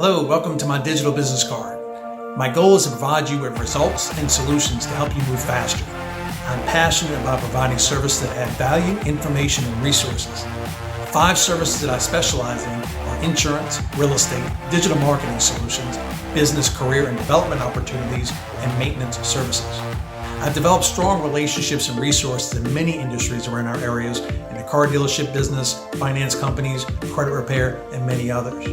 Hello, welcome to my digital business card. My goal is to provide you with results and solutions to help you move faster. I'm passionate about providing services that add value, information, and resources. 5 services that I specialize in are insurance, real estate, digital marketing solutions, business, career, and development opportunities, and maintenance services. I've developed strong relationships and resources in many industries around our areas in the car dealership business, finance companies, credit repair, and many others.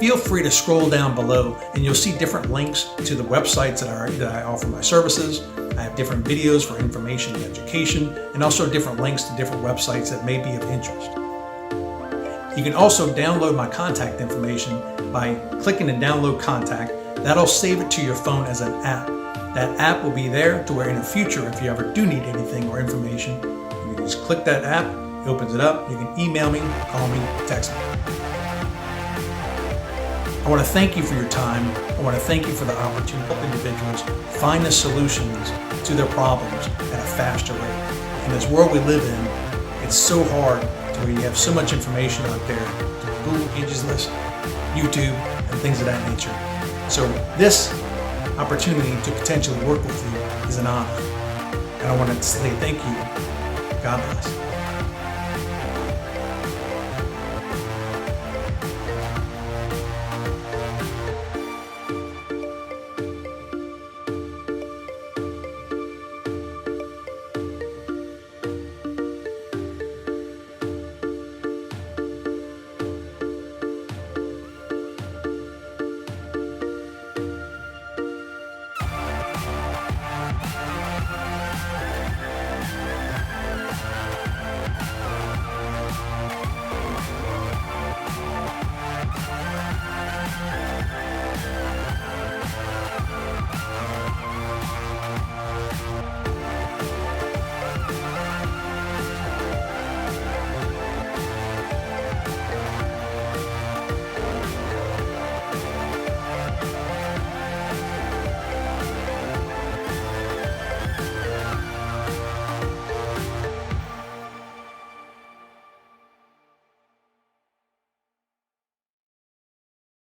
Feel free to scroll down below and you'll see different links to the websites that I offer my services. I have different videos for information and education, and also different links to different websites that may be of interest. You can also download my contact information by clicking the download contact. That'll save it to your phone as an app. That app will be there to where in the future, if you ever do need anything or information, you can just click that app, it opens it up, you can email me, call me, text me. I want to thank you for your time. I want to thank you for the opportunity to help individuals find the solutions to their problems at a faster rate. In this world we live in, it's so hard to where you have so much information out there, Google Pages list, YouTube, and things of that nature. So this opportunity to potentially work with you is an honor. And I want to say thank you. God bless.